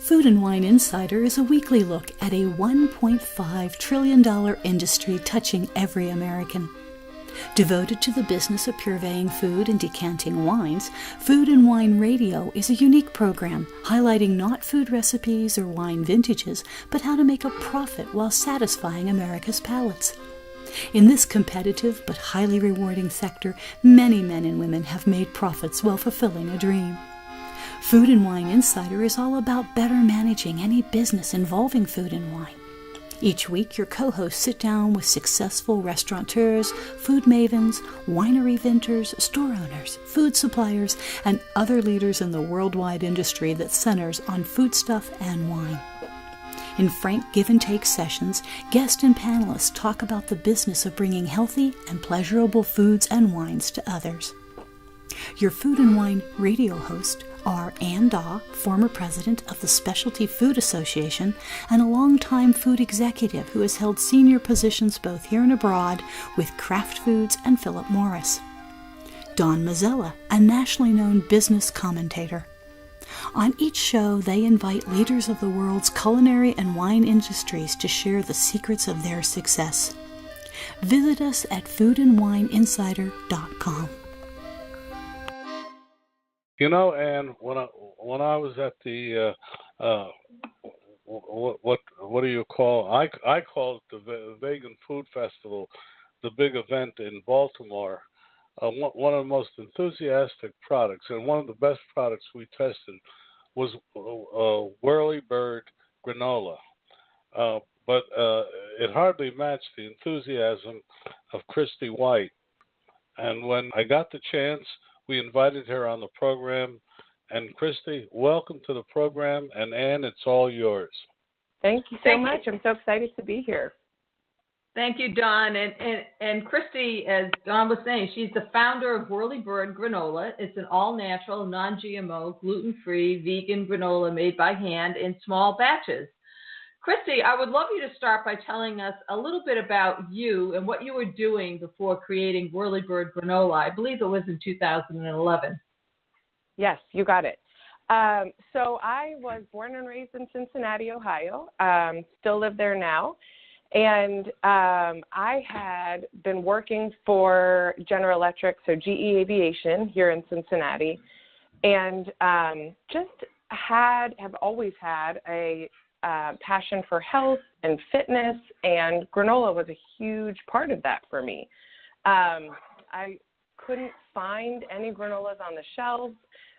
Food and Wine Insider is a weekly look at a $1.5 trillion industry touching every American. Devoted to the business of purveying food and decanting wines, Food and Wine Radio is a unique program highlighting not food recipes or wine vintages, but how to make a profit while satisfying America's palates. In this competitive but highly rewarding sector, many men and women have made profits while fulfilling a dream. Food and Wine Insider is all about better managing any business involving food and wine. Each week, your co-hosts sit down with successful restaurateurs, food mavens, winery vintners, store owners, food suppliers, and other leaders in the worldwide industry that centers on foodstuff and wine. In frank give-and-take sessions, guests and panelists talk about the business of bringing healthy and pleasurable foods and wines to others. Your Food and Wine Radio host are Ann Daw, former president of the Specialty Food Association and a longtime food executive who has held senior positions both here and abroad with Kraft Foods and Philip Morris. Don Mazzella, a nationally known business commentator. On each show, they invite leaders of the world's culinary and wine industries to share the secrets of their success. Visit us at foodandwineinsider.com. You know, and when I was at the what do you call? I call it the Vegan Food Festival, the big event in Baltimore. One of the most enthusiastic products and one of the best products we tested was Whirlybird Granola, but it hardly matched the enthusiasm of Christy White. And when I got the chance, we invited her on the program. And Christy, welcome to the program. And Ann, it's all yours. Thank you so much. I'm so excited to be here. Thank you, Don. And Christy, as Don was saying, she's the founder of Whirlybird Granola. It's an all-natural, non-GMO, gluten-free, vegan granola made by hand in small batches. Christy, I would love you to start by telling us a little bit about you and what you were doing before creating Whirlybird Granola. I believe it was in 2011. Yes, you got it. So I was born and raised in Cincinnati, Ohio. Still live there now. And I had been working for General Electric, so GE Aviation here in Cincinnati, and have always had a passion for health and fitness, and granola was a huge part of that for me. I couldn't find any granolas on the shelves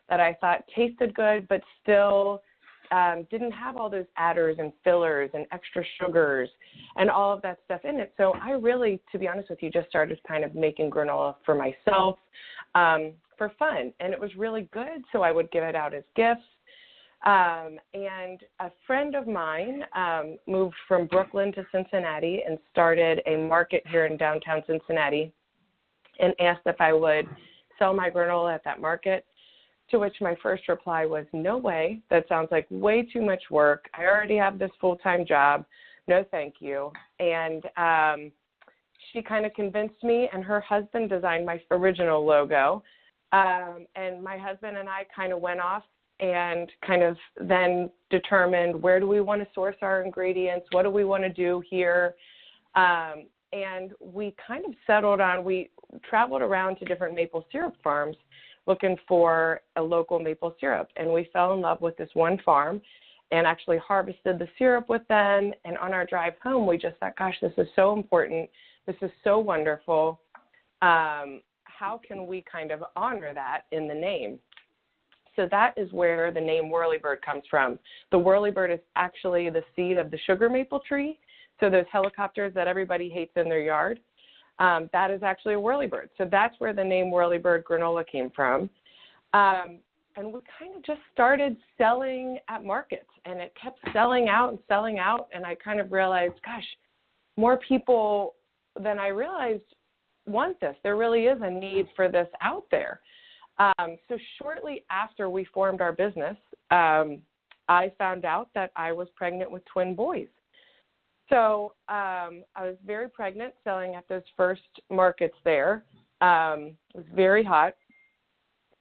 that I thought tasted good, but still didn't have all those adders and fillers and extra sugars and all of that stuff in it. So I really, to be honest with you, just started kind of making granola for myself for fun, and it was really good, so I would give it out as gifts. And a friend of mine moved from Brooklyn to Cincinnati and started a market here in downtown Cincinnati and asked if I would sell my granola at that market, to which my first reply was, no way. That sounds like way too much work. I already have this full-time job. No, thank you. And she kind of convinced me, and her husband designed my original logo. And my husband and I kind of went off and kind of then determined, where do we want to source our ingredients? What do we want to do here? And we kind of settled on, we traveled around to different maple syrup farms looking for a local maple syrup. And we fell in love with this one farm and actually harvested the syrup with them. And on our drive home, we just thought, gosh, this is so important. This is so wonderful. How can we kind of honor that in the name? So that is where the name Whirlybird comes from. The Whirlybird is actually the seed of the sugar maple tree. So those helicopters that everybody hates in their yard, that is actually a Whirlybird. So that's where the name Whirlybird Granola came from. And we kind of just started selling at markets, and it kept selling out. And I kind of realized, gosh, more people than I realized want this. There really is a need for this out there. So shortly after we formed our business, I found out that I was pregnant with twin boys. So I was very pregnant selling at those first markets there. It was very hot.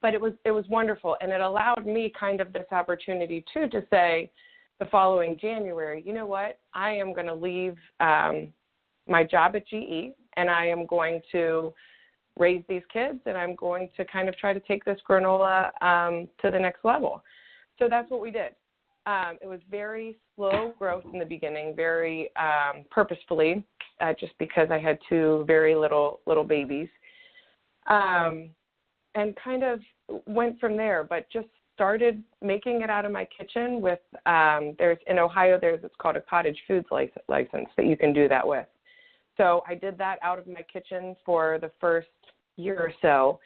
but it was wonderful, and it allowed me kind of this opportunity too to say the following January, you know what, I am going to leave my job at GE, and I am going to raise these kids, and I'm going to kind of try to take this granola to the next level. So that's what we did. It was very slow growth in the beginning, very purposefully, just because I had two very little babies, and kind of went from there, but just started making it out of my kitchen with, in Ohio, it's called a cottage foods license that you can do that with. So I did that out of my kitchen for the first year or so.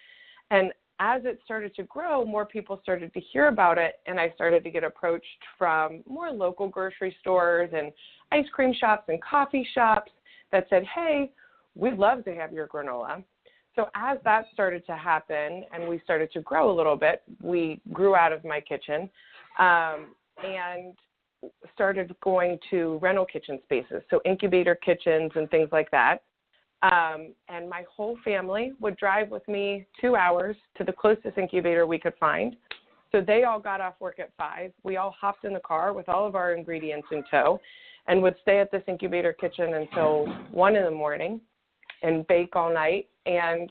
And as it started to grow, more people started to hear about it, and I started to get approached from more local grocery stores and ice cream shops and coffee shops that said, hey, we'd love to have your granola. So as that started to happen and we started to grow a little bit, we grew out of my kitchen and started going to rental kitchen spaces, so incubator kitchens and things like that. And my whole family would drive with me 2 hours to the closest incubator we could find. So they all got off work at 5. We all hopped in the car with all of our ingredients in tow and would stay at this incubator kitchen until 1 in the morning and bake all night. And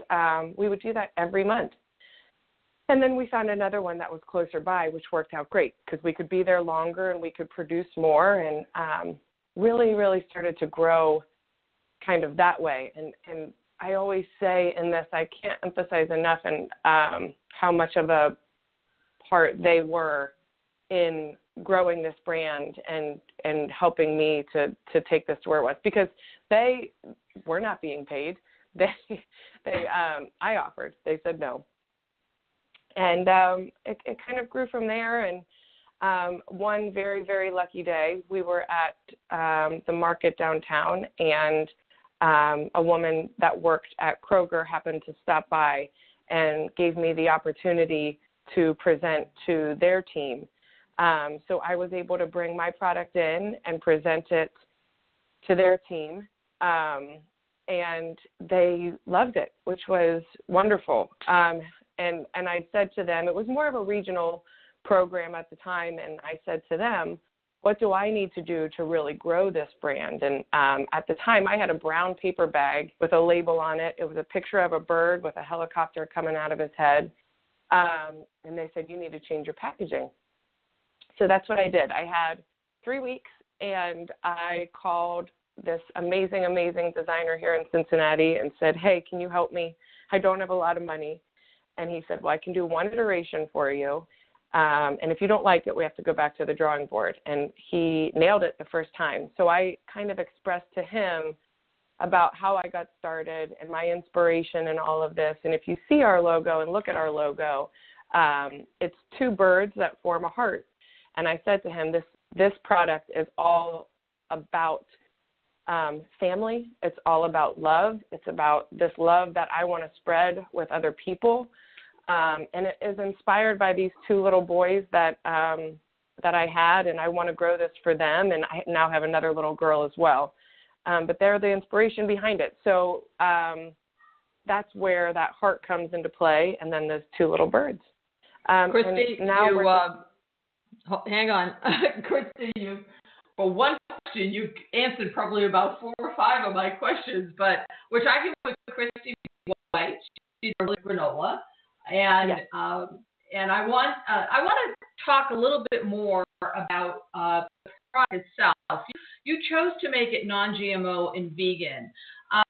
we would do that every month. And then we found another one that was closer by, which worked out great because we could be there longer and we could produce more, and really, really started to grow kind of that way. And I always say in this, I can't emphasize enough and how much of a part they were in growing this brand and helping me to take this to where it was, because they were not being paid. I offered. They said no. And it kind of grew from there. And one very, very lucky day, we were at the market downtown, and a woman that worked at Kroger happened to stop by and gave me the opportunity to present to their team. So I was able to bring my product in and present it to their team. And they loved it, which was wonderful. And I said to them, it was more of a regional program at the time, and I said to them, what do I need to do to really grow this brand? And at the time, I had a brown paper bag with a label on it. It was a picture of a bird with a helicopter coming out of his head. And they said, you need to change your packaging. So that's what I did. I had 3 weeks, and I called this amazing, amazing designer here in Cincinnati and said, hey, can you help me? I don't have a lot of money. And he said, well, I can do one iteration for you. And if you don't like it, we have to go back to the drawing board. And he nailed it the first time. So I kind of expressed to him about how I got started and my inspiration and all of this. And if you see our logo and look at our logo, it's 2 birds that form a heart. And I said to him, this product is all about family. It's all about love. It's about this love that I want to spread with other people. And it is inspired by these 2 little boys that I had, and I want to grow this for them. And I now have another little girl as well. But they're the inspiration behind it. So that's where that heart comes into play, and then those 2 little birds. Christy, hang on. Christy, for one question, you answered probably about 4 or 5 of my questions, but we're talking with Christy White. She's a granola. And yes. And I want to talk a little bit more about the product itself. You chose to make it non-GMO and vegan.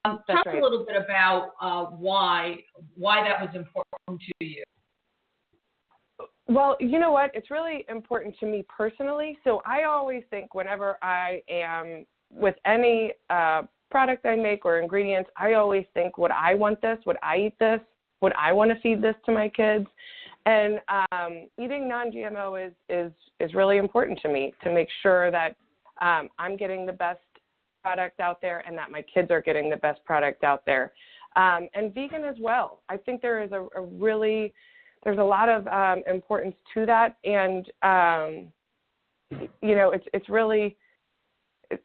Talk right. a little bit about why that was important to you. Well, you know what? It's really important to me personally. So I always think whenever I am with any product I make or ingredients, I always think, would I want this? Would I eat this? Would I want to feed this to my kids? And eating non-GMO is really important to me, to make sure that I'm getting the best product out there and that my kids are getting the best product out there. And vegan as well. I think there is there's a lot of importance to that. And, it's really,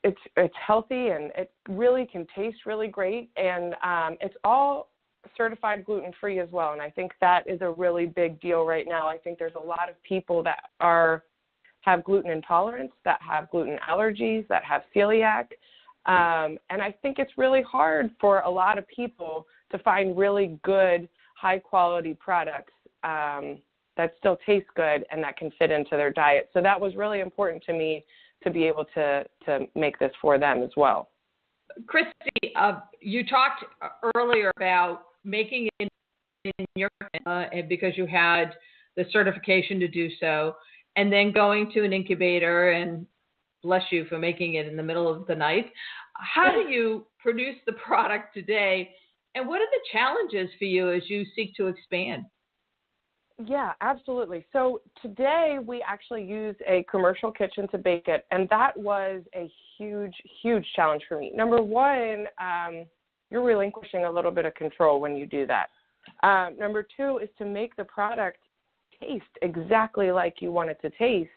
it's healthy, and it really can taste really great. And it's all certified gluten-free as well, and I think that is a really big deal right now. I think there's a lot of people that have gluten intolerance, that have gluten allergies, that have celiac, and I think it's really hard for a lot of people to find really good, high-quality products that still taste good and that can fit into their diet. So that was really important to me to be able to make this for them as well. Christy, you talked earlier about making it in your because you had the certification to do so, and then going to an incubator, and bless you for making it in the middle of the night. How do you produce the product today, and what are the challenges for you as you seek to expand? Yeah, absolutely. So today we actually use a commercial kitchen to bake it, and that was a huge, huge challenge for me. Number one, you're relinquishing a little bit of control when you do that. Number two is to make the product taste exactly like you want it to taste,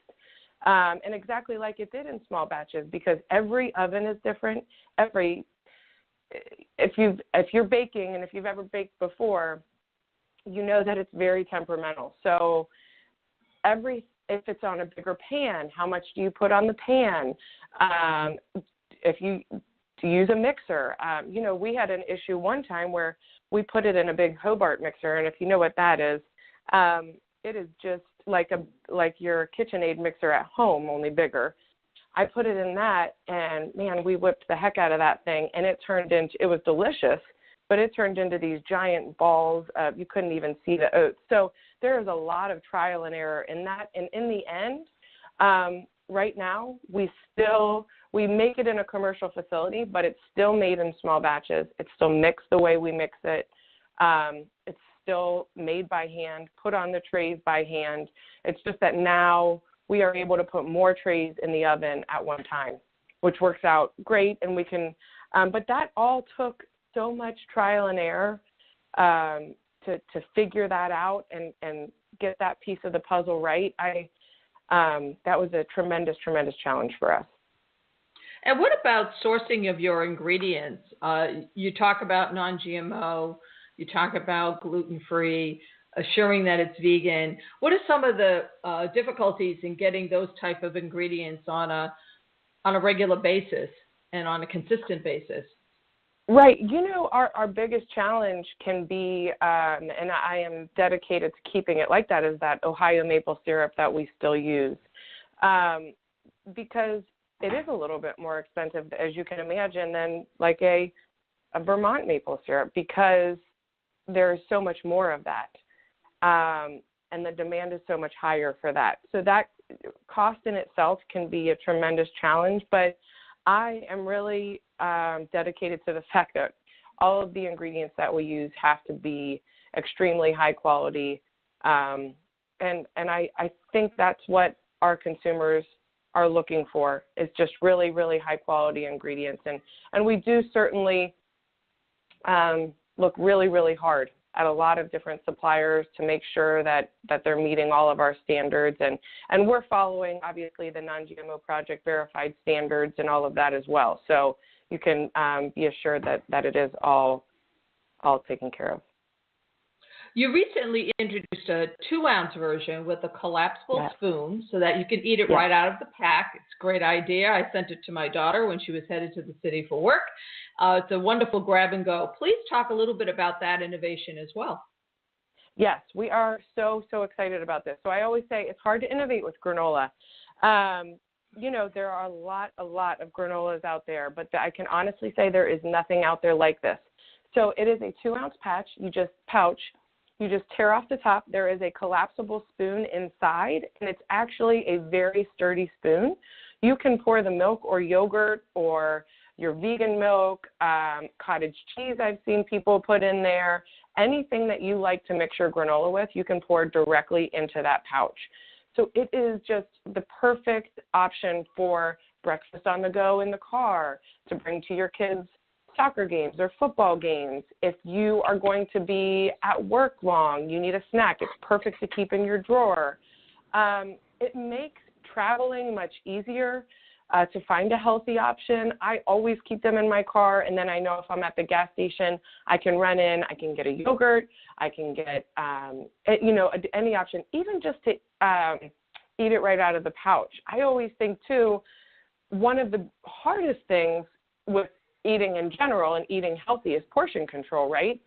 and exactly like it did in small batches, because every oven is different. If you're baking, and if you've ever baked before, you know that it's very temperamental. So if it's on a bigger pan, how much do you put on the pan? If you use a mixer, we had an issue one time where we put it in a big Hobart mixer, and if you know what that is, it is just like your KitchenAid mixer at home, only bigger. I put it in that, and man, we whipped the heck out of that thing, and it was delicious, but it turned into these giant balls. You couldn't even see the oats. So there is a lot of trial and error in that. And in the end, right now, we make it in a commercial facility, but it's still made in small batches. It's still mixed the way we mix it. It's still made by hand, put on the trays by hand. It's just that now we are able to put more trays in the oven at one time, which works out great. And we can, but that all took so much trial and error to figure that out and get that piece of the puzzle right. That was a tremendous, tremendous challenge for us. And what about sourcing of your ingredients? You talk about non-GMO, you talk about gluten-free, assuring that it's vegan. What are some of the difficulties in getting those type of ingredients on a regular basis and on a consistent basis? Right. Our biggest challenge can be, and I am dedicated to keeping it like that, is that Ohio maple syrup that we still use. Because it is a little bit more expensive, as you can imagine, than like a Vermont maple syrup, because there's so much more of that. And the demand is so much higher for that. So that cost in itself can be a tremendous challenge, but I am really dedicated to the fact that all of the ingredients that we use have to be extremely high quality. And I think that's what our consumers are looking for, is just really, really high quality ingredients. And we do certainly look really, really hard at a lot of different suppliers to make sure that they're meeting all of our standards. And we're following, obviously, the Non-GMO Project verified standards and all of that as well. So you can be assured that it is all taken care of. You recently introduced a 2-ounce version with a collapsible spoon so that you can eat it right out of the pack. It's a great idea. I sent it to my daughter when she was headed to the city for work. It's a wonderful grab and go. Please talk a little bit about that innovation as well. Yes, we are so excited about this. So I always say it's hard to innovate with granola. There are a lot of granolas out there, but I can honestly say there is nothing out there like this. So it is a 2-ounce pouch. You just tear off the top. There is a collapsible spoon inside, and it's actually a very sturdy spoon. You can pour the milk or yogurt or your vegan milk, cottage cheese I've seen people put in there. Anything that you like to mix your granola with, you can pour directly into that pouch. So it is just the perfect option for breakfast on the go in the car, to bring to your kids' soccer games or football games. If you are going to be at work long, you need a snack, it's perfect to keep in your drawer. It makes traveling much easier. to find a healthy option. I always keep them in my car, and then I know if I'm at the gas station, I can run in, I can get a yogurt, I can get, any option, even just to eat it right out of the pouch. I always think, too, one of the hardest things with eating in general and eating healthy is portion control, right?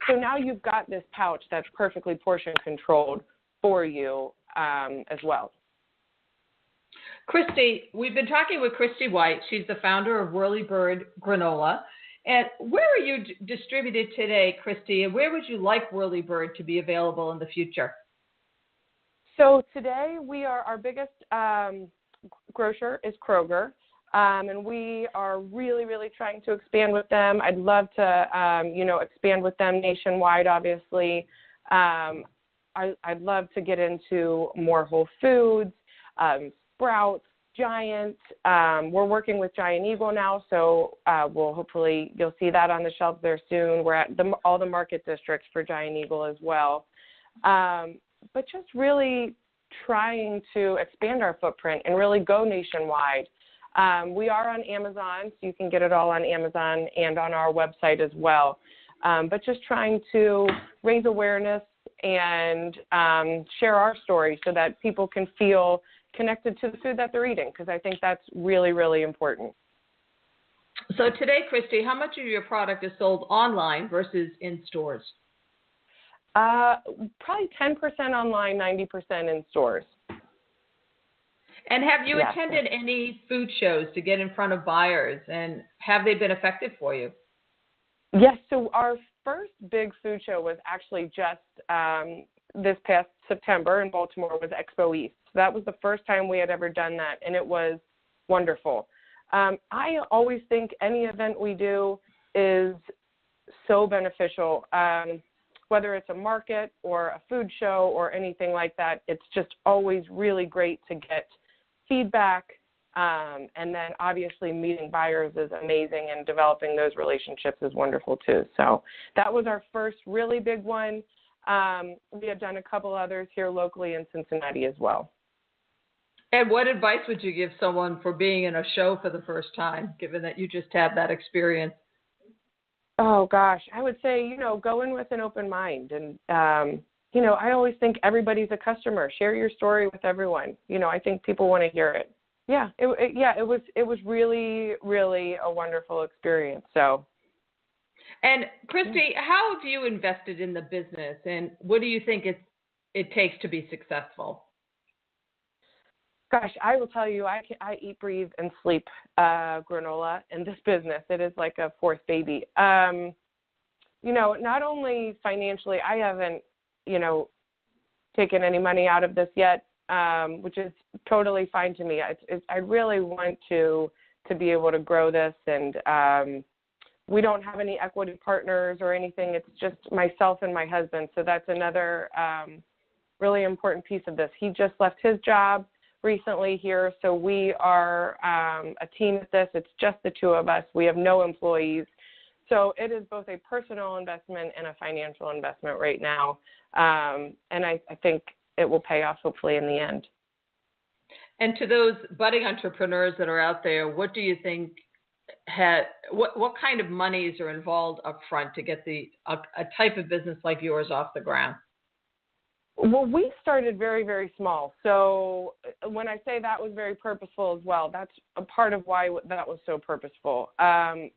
So now you've got this pouch that's perfectly portion controlled for you as well. Christy, we've been talking with Christy White. She's the founder of Whirlybird Granola. And where are you distributed today, Christy, and where would you like Whirlybird to be available in the future? So today our biggest grocer is Kroger, and we are really, really trying to expand with them. I'd love to, expand with them nationwide, obviously. I'd love to get into more Whole Foods, Sprouts, Giant. We're working with Giant Eagle now, so you'll see that on the shelves there soon. We're at all the market districts for Giant Eagle as well. But just really trying to expand our footprint and really go nationwide. We are on Amazon, so you can get it all on Amazon and on our website as well. But just trying to raise awareness and share our story so that people can feel connected to the food that they're eating, because I think that's really, really important. So today, Christy, how much of your product is sold online versus in stores? Probably 10% online, 90% in stores. And have you attended any food shows to get in front of buyers, and have they been effective for you? Yes, so our first big food show was actually just this past September in Baltimore, was Expo East. So that was the first time we had ever done that, and it was wonderful. I always think any event we do is so beneficial, whether it's a market or a food show or anything like that. It's just always really great to get feedback, and then obviously meeting buyers is amazing, and developing those relationships is wonderful too. So that was our first really big one. We have done a couple others here locally in Cincinnati as well. And what advice would you give someone for being in a show for the first time, given that you just had that experience? Oh, gosh. I would say, go in with an open mind. And, I always think everybody's a customer. Share your story with everyone. I think people want to hear it. Yeah, it was really, really a wonderful experience. So. And Christy, how have you invested in the business, and what do you think it takes to be successful? Gosh, I will tell you, I eat, breathe, and sleep granola in this business. It is like a fourth baby. Not only financially, I haven't, taken any money out of this yet, which is totally fine to me. I really want to be able to grow this, and we don't have any equity partners or anything. It's just myself and my husband. So that's another really important piece of this. He just left his job recently here, so we are a team at this. It's just the two of us. We have no employees. So it is both a personal investment and a financial investment right now. And I think it will pay off hopefully in the end. And to those budding entrepreneurs that are out there, what do you think what kind of monies are involved up front to get a type of business like yours off the ground? Well, we started very, very small. So when I say that was very purposeful as well, that's a part of why that was so purposeful. I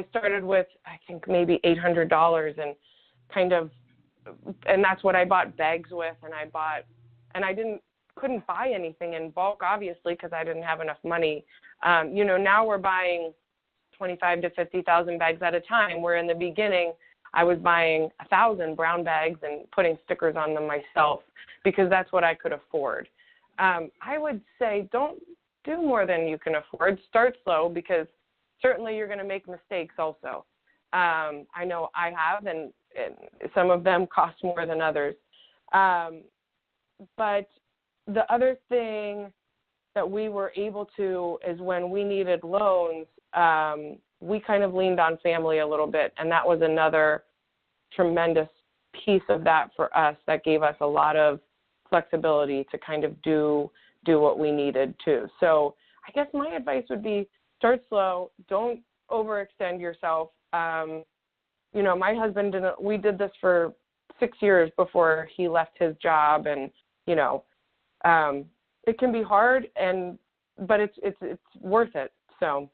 started with, I think, maybe $800 and that's what I bought bags with, and I couldn't buy anything in bulk, obviously, because I didn't have enough money. Now we're buying 25 to 50,000 bags at a time, where in the beginning I was buying 1,000 brown bags and putting stickers on them myself, because that's what I could afford. I would say don't do more than you can afford. Start slow, because certainly you're going to make mistakes also. I know I have, and some of them cost more than others. But the other thing that we were able to is when we needed loans, we kind of leaned on family a little bit, and that was another tremendous piece of that for us that gave us a lot of flexibility to kind of do do what we needed to. So I guess my advice would be start slow. Don't overextend yourself. My husband we did this for 6 years before he left his job, and, it can be hard, but it's worth it. So.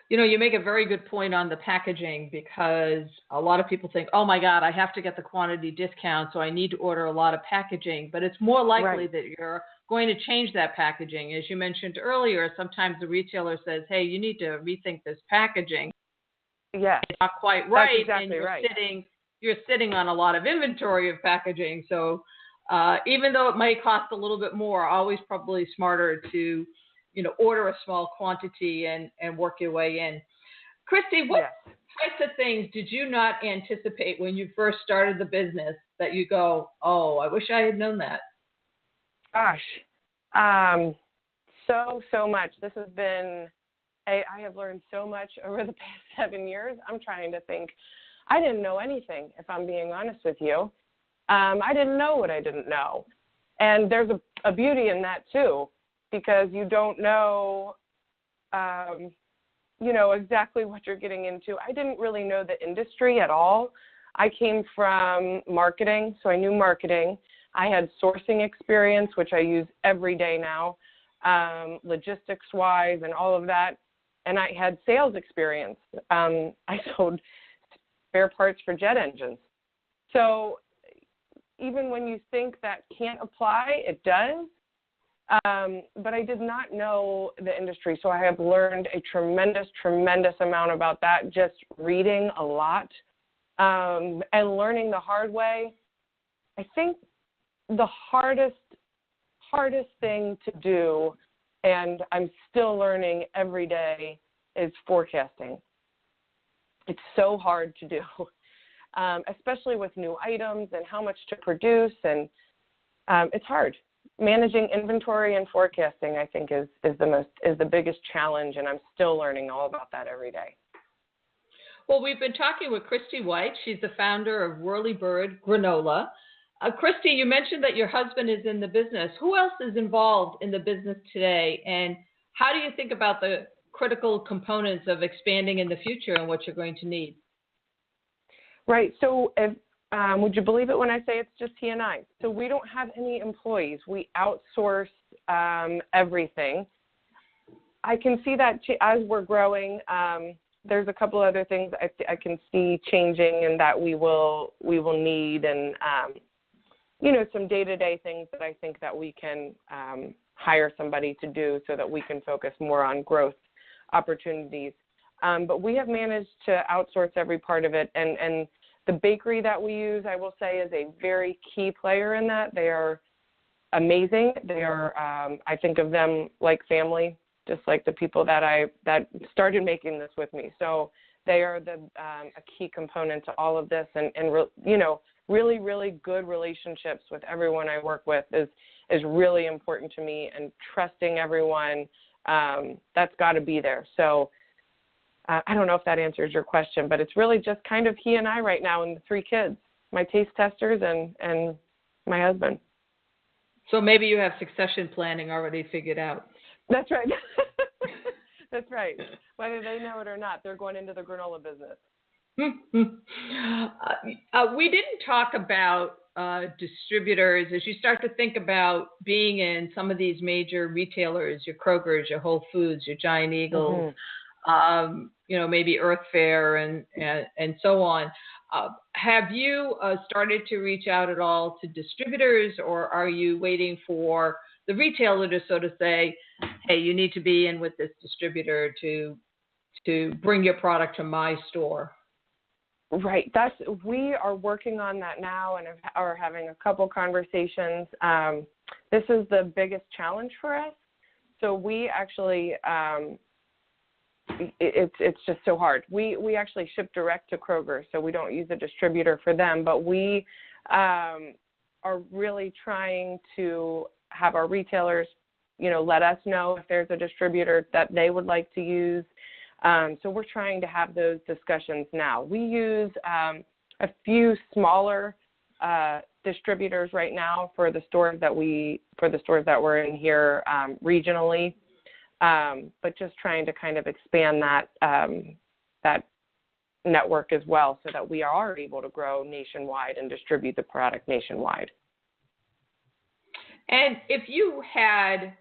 You make a very good point on the packaging, because a lot of people think, oh my God, I have to get the quantity discount, so I need to order a lot of packaging. But it's more likely that you're going to change that packaging. As you mentioned earlier, sometimes the retailer says, hey, you need to rethink this packaging. Yeah. It's not quite right. That's exactly and you're sitting on a lot of inventory of packaging. So even though it may cost a little bit more, always probably smarter to order a small quantity and work your way in. Christy, what types of things did you not anticipate when you first started the business that you go, oh, I wish I had known that? Gosh, so much. This has been, I have learned so much over the past 7 years. I'm trying to think. I didn't know anything, if I'm being honest with you. I didn't know what I didn't know. And there's a beauty in that too, because you don't know, exactly what you're getting into. I didn't really know the industry at all. I came from marketing, so I knew marketing. I had sourcing experience, which I use every day now, logistics-wise and all of that. And I had sales experience. I sold spare parts for jet engines. So even when you think that can't apply, it does. But I did not know the industry, so I have learned a tremendous amount about that, just reading a lot and learning the hard way. I think the hardest thing to do, and I'm still learning every day, is forecasting. It's so hard to do, especially with new items and how much to produce, and it's hard. Managing inventory and forecasting, I think, is the biggest challenge, and I'm still learning all about that every day. Well, we've been talking with Christy White. She's the founder of Whirlybird Granola. Christy, you mentioned that your husband is in the business. Who else is involved in the business today, and how do you think about the critical components of expanding in the future and what you're going to need? Right. So would you believe it when I say it's just he and I? So we don't have any employees. We outsource everything. I can see that as we're growing, there's a couple other things I can see changing and that we will need, and some day-to-day things that I think that we can hire somebody to do so that we can focus more on growth opportunities. But we have managed to outsource every part of it, and the bakery that we use, I will say, is a very key player in that. They are amazing. They are, I think of them like family, just like the people that started making this with me. So they are a key component to all of this, and really, really good relationships with everyone I work with is really important to me, and trusting everyone, that's got to be there. So I don't know if that answers your question, but it's really just kind of he and I right now, and the 3 kids, my taste testers and my husband. So maybe you have succession planning already figured out. That's right. That's right. Whether they know it or not, they're going into the granola business. We didn't talk about distributors. As you start to think about being in some of these major retailers, your Kroger's, your Whole Foods, your Giant Eagles, maybe Earth Fare and so on. Have you started to reach out at all to distributors, or are you waiting for the retailer to sort of say, hey, you need to be in with this distributor to bring your product to my store? Right. We are working on that now and are having a couple conversations. This is the biggest challenge for us. So we actually, it's just so hard. We actually ship direct to Kroger, so we don't use a distributor for them. But we are really trying to have our retailers, let us know if there's a distributor that they would like to use. So we're trying to have those discussions now. We use a few smaller distributors right now for the stores that we're in here regionally, but just trying to kind of expand that network as well, so that we are able to grow nationwide and distribute the product nationwide. And if you had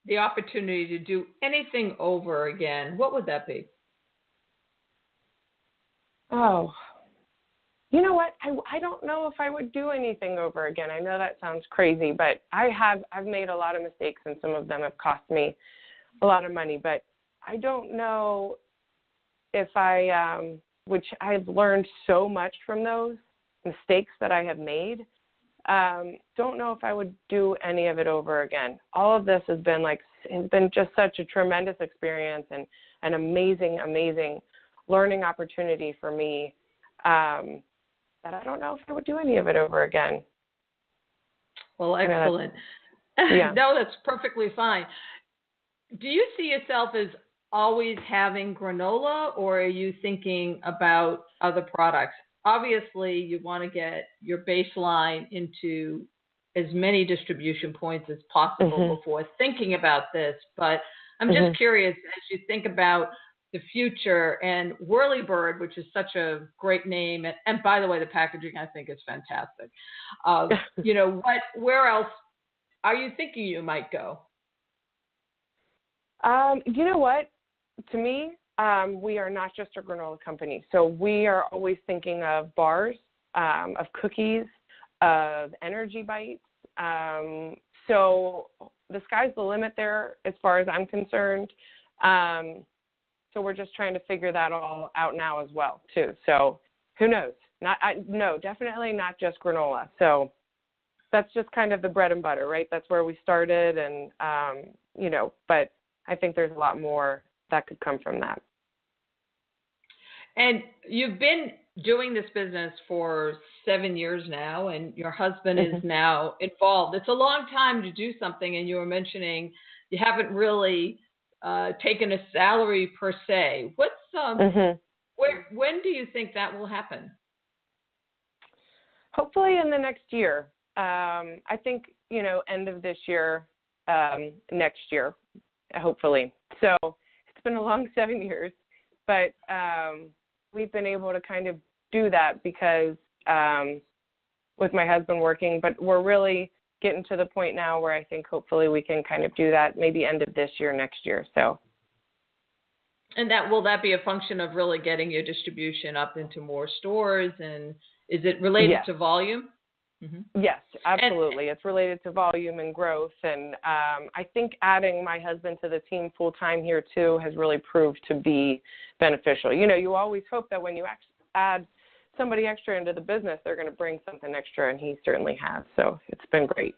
the opportunity to do anything over again, what would that be? Oh, you know what? I don't know if I would do anything over again. I know that sounds crazy, but I've made a lot of mistakes, and some of them have cost me a lot of money. But I don't know if which I've learned so much from those mistakes that I have made. Don't know if I would do any of it over again. All of this has been just such a tremendous experience and an amazing learning opportunity for me, that I don't know if I would do any of it over again. Well, excellent. Yeah. No, that's perfectly fine. Do you see yourself as always having granola, or are you thinking about other products? Obviously, you want to get your baseline into as many distribution points as possible before thinking about this. But I'm just curious, as you think about the future and Whirlybird, which is such a great name, and by the way, the packaging I think is fantastic. Where else are you thinking you might go? You know what? To me, we are not just a granola company. So we are always thinking of bars, of cookies, of energy bites. So the sky's the limit there as far as I'm concerned. So we're just trying to figure that all out now as well, too. So who knows? No, definitely not just granola. So that's just kind of the bread and butter, right? That's where we started, and, but I think there's a lot more that could come from that. And you've been doing this business for 7 years now, and your husband is now involved. It's a long time to do something, and you were mentioning you haven't really taken a salary per se. What's when do you think that will happen? Hopefully in the next year. I think end of this year, next year, hopefully. So it's been a long 7 years, but we've been able to kind of do that because with my husband working, but we're really getting to the point now where I think hopefully we can kind of do that maybe end of this year, next year. So. And will that be a function of really getting your distribution up into more stores? And is it related to volume? Yes, absolutely. It's related to volume and growth. And I think adding my husband to the team full time here too has really proved to be beneficial. You always hope that when you add somebody extra into the business, they're going to bring something extra, and he certainly has. So it's been great.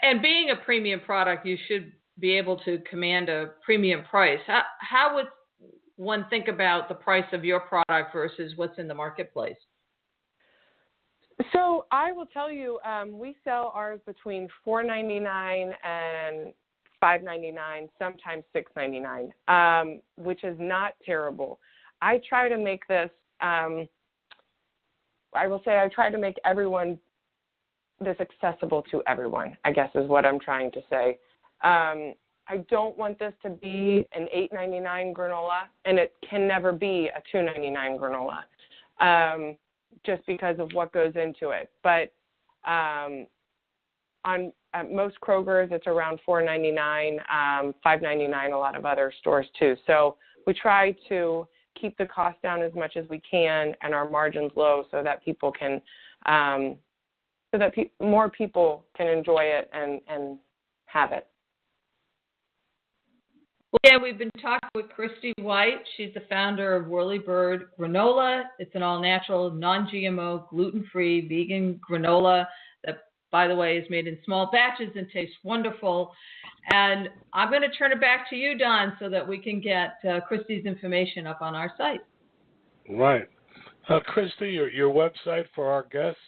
And being a premium product, you should be able to command a premium price. How would one think about the price of your product versus what's in the marketplace? So I will tell you, we sell ours between $4.99 and $5.99, sometimes $6.99, which is not terrible. I try to make this. I will say I try to make this accessible to everyone, I guess is what I'm trying to say. I don't want this to be an $8.99 granola, and it can never be a $2.99 granola, just because of what goes into it. But at most Kroger's, it's around $4.99, $5.99, a lot of other stores too. So we try to keep the cost down as much as we can and our margins low so that people can, more people can enjoy it and have it. Well, yeah, we've been talking with Christy White. She's the founder of Whirlybird Granola. It's an all-natural, non-GMO, gluten-free, vegan granola that, by the way, is made in small batches and tastes wonderful. And I'm going to turn it back to you, Don, so that we can get Christy's information up on our site. Right. Christy, your website for our guests?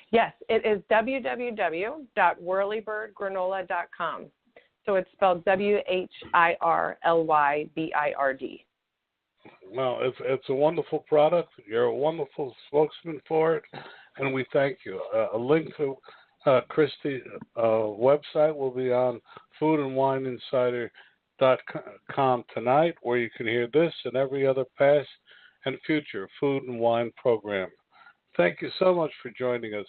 Yes, it is www.whirlybirdgranola.com. So it's spelled WHIRLYBIRD. Well, it's a wonderful product. You're a wonderful spokesman for it, and we thank you. A link to Christy's website will be on foodandwineinsider.com tonight, where you can hear this and every other past and future food and wine program. Thank you so much for joining us.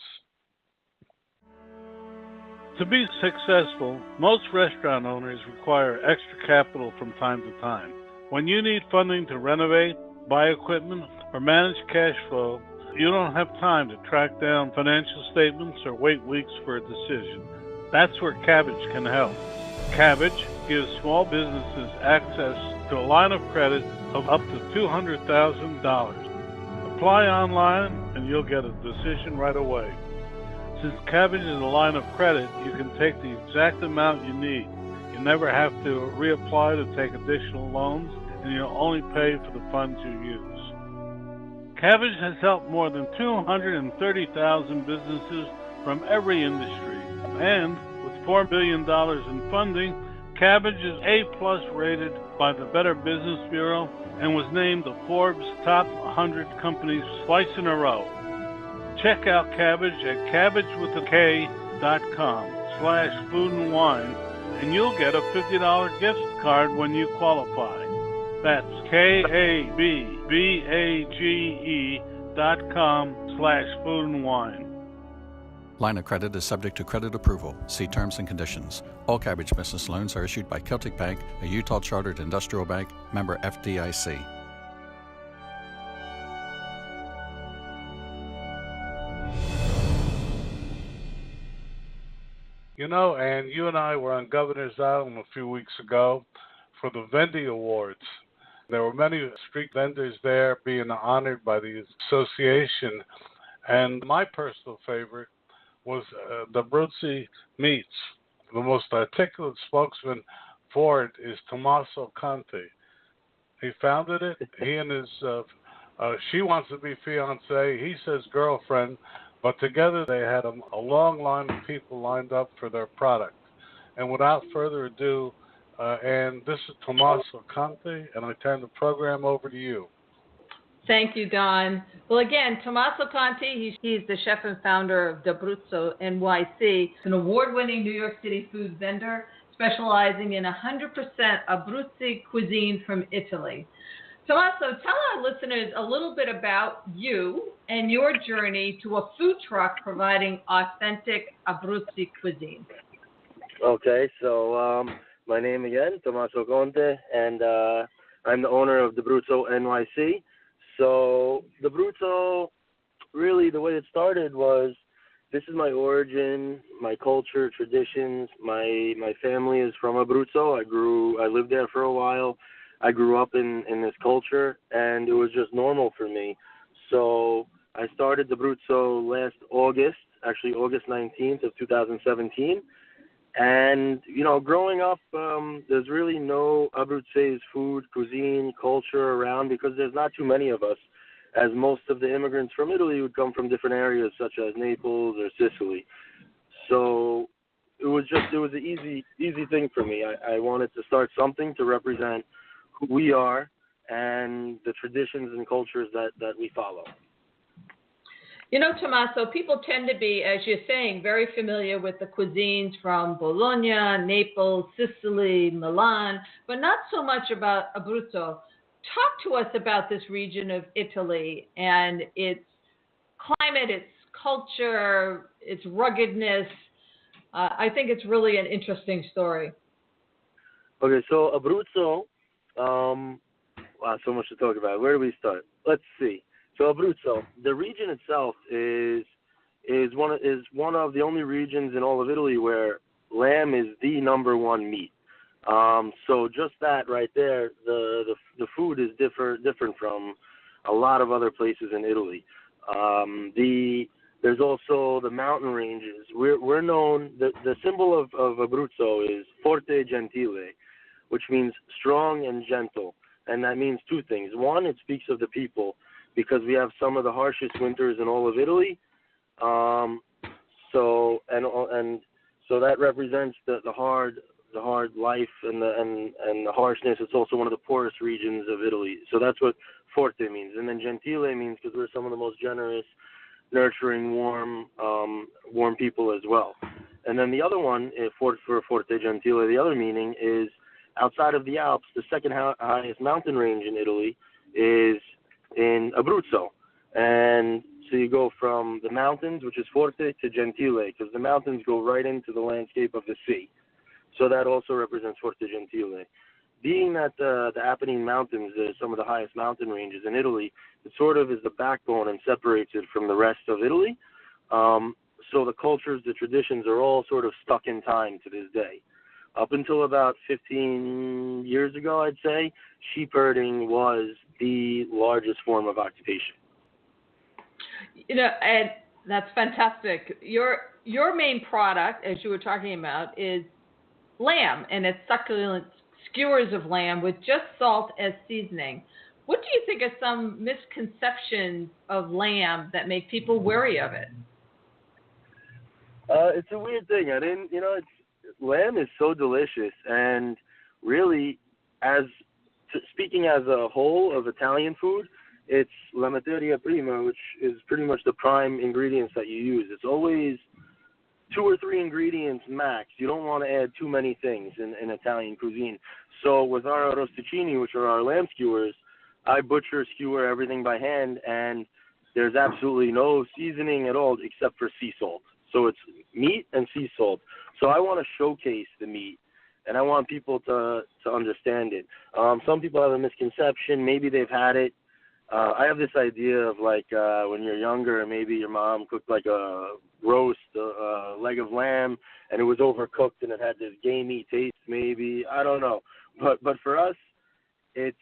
To be successful, most restaurant owners require extra capital from time to time. When you need funding to renovate, buy equipment, or manage cash flow, you don't have time to track down financial statements or wait weeks for a decision. That's where Cabbage can help. Cabbage gives small businesses access to a line of credit of up to $200,000. Apply online and you'll get a decision right away. Since Cabbage is a line of credit, you can take the exact amount you need. You never have to reapply to take additional loans, and you'll only pay for the funds you use. Cabbage has helped more than 230,000 businesses from every industry, and with $4 billion in funding, Cabbage is A+ rated by the Better Business Bureau and was named the Forbes Top 100 Companies twice in a row. Check out Cabbage at cabbageWithAK.com/foodandwine, and you'll get a $50 gift card when you qualify. That's KABBAGE.com/foodandwine. Line of credit is subject to credit approval. See terms and conditions. All Cabbage business loans are issued by Celtic Bank, a Utah chartered industrial bank, member FDIC. You know, and you and I were on Governor's Island a few weeks ago for the vending awards. There were many street vendors there being honored by the association, and my personal favorite was D'Abruzzo Meats. The most articulate spokesman for it is Tommaso Conte. He founded it. He and his, she wants to be fiance, he says girlfriend, but together they had a long line of people lined up for their product. And without further ado, and this is Tommaso Conte, and I turn the program over to you. Thank you, Don. Well, again, Tommaso Conte, he's the chef and founder of D'Abruzzo NYC, an award-winning New York City food vendor specializing in 100% Abruzzi cuisine from Italy. Tommaso, tell our listeners a little bit about you and your journey to a food truck providing authentic Abruzzi cuisine. Okay, so my name again, Tommaso Conte, and I'm the owner of D'Abruzzo NYC. So D'Abruzzo, really the way it started was, this is my origin, my culture, traditions. My family is from Abruzzo. I lived there for a while. I grew up in this culture, and it was just normal for me. So I started D'Abruzzo last August, actually August 19th of 2017. And, you know, growing up, there's really no Abruzzese food, cuisine, culture around because there's not too many of us, as most of the immigrants from Italy would come from different areas such as Naples or Sicily. So it was an easy thing for me. I wanted to start something to represent who we are and the traditions and cultures that we follow. You know, Tommaso, people tend to be, as you're saying, very familiar with the cuisines from Bologna, Naples, Sicily, Milan, but not so much about Abruzzo. Talk to us about this region of Italy and its climate, its culture, its ruggedness. I think it's really an interesting story. Okay, so Abruzzo, wow, so much to talk about. Where do we start? Let's see. So Abruzzo, the region itself is one of the only regions in all of Italy where lamb is the number one meat. So just that right there, the food is different from a lot of other places in Italy. There's also the mountain ranges. We're known, the symbol of Abruzzo is forte gentile, which means strong and gentle. And that means two things. One, it speaks of the people, because we have some of the harshest winters in all of Italy. So that represents the hard hard life and the harshness. It's also one of the poorest regions of Italy. So that's what forte means. And then gentile means because we're some of the most generous, nurturing, warm people as well. And then the other one, for forte gentile, the other meaning is outside of the Alps, the second highest mountain range in Italy is in Abruzzo. And so you go from the mountains, which is forte, to gentile, because the mountains go right into the landscape of the sea. So that also represents forte gentile. Being that the Apennine Mountains is some of the highest mountain ranges in Italy, it sort of is the backbone and separates it from the rest of Italy. So the cultures, the traditions are all sort of stuck in time to this day. Up until about 15 years ago, I'd say, sheep herding was the largest form of occupation. And that's fantastic. Your main product, as you were talking about, is lamb, and it's succulent skewers of lamb with just salt as seasoning. What do you think are some misconceptions of lamb that make people wary of it? It's a weird thing. Lamb is so delicious, and really, speaking as a whole of Italian food, it's la materia prima, which is pretty much the prime ingredients that you use. It's always 2 or 3 ingredients max. You don't want to add too many things in Italian cuisine. So with our arrosticini, which are our lamb skewers, I skewer everything by hand, and there's absolutely no seasoning at all except for sea salt. So it's meat and sea salt. So I want to showcase the meat, and I want people to understand it. Some people have a misconception. Maybe they've had it. I have this idea of when you're younger, maybe your mom cooked like a roast, a leg of lamb, and it was overcooked and it had this gamey taste maybe. I don't know. But for us, it's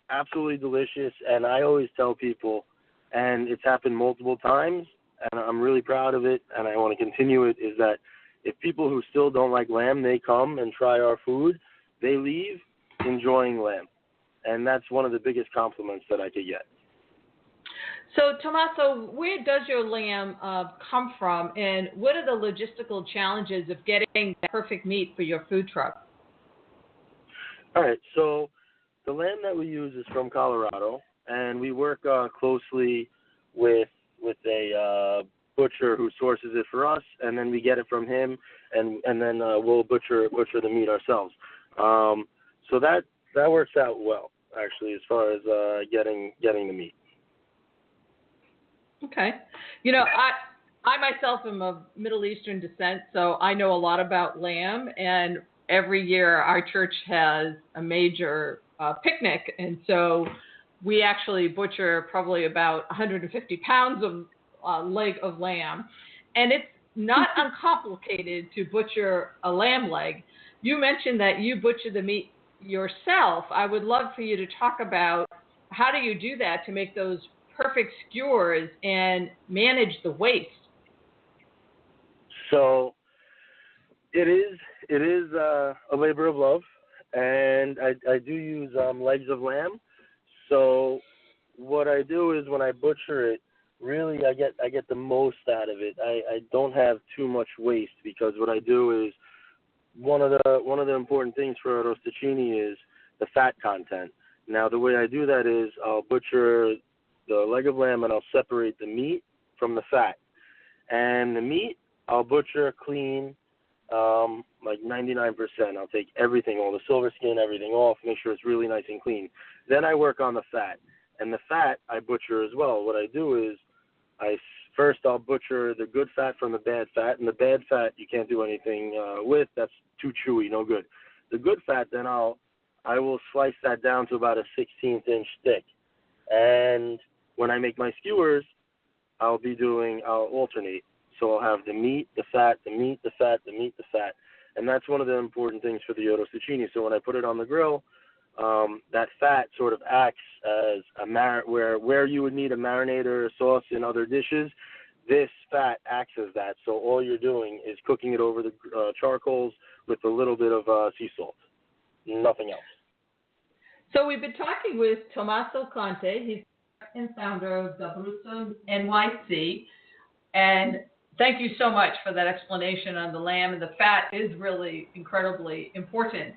absolutely delicious, and I always tell people, and it's happened multiple times, and I'm really proud of it, and I want to continue it, is that if people who still don't like lamb, they come and try our food, they leave enjoying lamb. And that's one of the biggest compliments that I could get. So, Tommaso, where does your lamb come from, and what are the logistical challenges of getting the perfect meat for your food truck? All right, so the lamb that we use is from Colorado, and we work closely with a butcher who sources it for us, and then we get it from him, and then we'll butcher the meat ourselves. So that works out well, actually, as far as getting the meat. Okay. I myself am of Middle Eastern descent, so I know a lot about lamb, and every year our church has a major picnic, and so we actually butcher probably about 150 pounds of leg of lamb, and it's not uncomplicated to butcher a lamb leg. You mentioned that you butcher the meat yourself. I would love for you to talk about how do you do that to make those perfect skewers and manage the waste. So it is a labor of love, and I do use legs of lamb. So what I do is when I butcher it, really I get the most out of it. I don't have too much waste, because what I do is one of the important things for arrosticini is the fat content. Now the way I do that is I'll butcher the leg of lamb and I'll separate the meat from the fat. And the meat I'll butcher clean, like 99%. I'll take everything, all the silver skin, everything off, make sure it's really nice and clean. Then I work on the fat. And the fat I butcher as well. What I do is I'll butcher the good fat from the bad fat, and the bad fat you can't do anything with. That's too chewy, no good. The good fat, then I will slice that down to about a 16th-inch thick. And when I make my skewers, I'll alternate. So I'll have the meat, the fat, the meat, the fat, the meat, the fat. And that's one of the important things for the arrosticini. So when I put it on the grill, that fat sort of acts as where you would need a marinade or a sauce in other dishes, this fat acts as that. So all you're doing is cooking it over the charcoals with a little bit of sea salt, nothing else. So we've been talking with Tommaso Conte. He's and founder of D'Abruzzo NYC. And Thank you so much for that explanation on the lamb, and the fat is really incredibly important.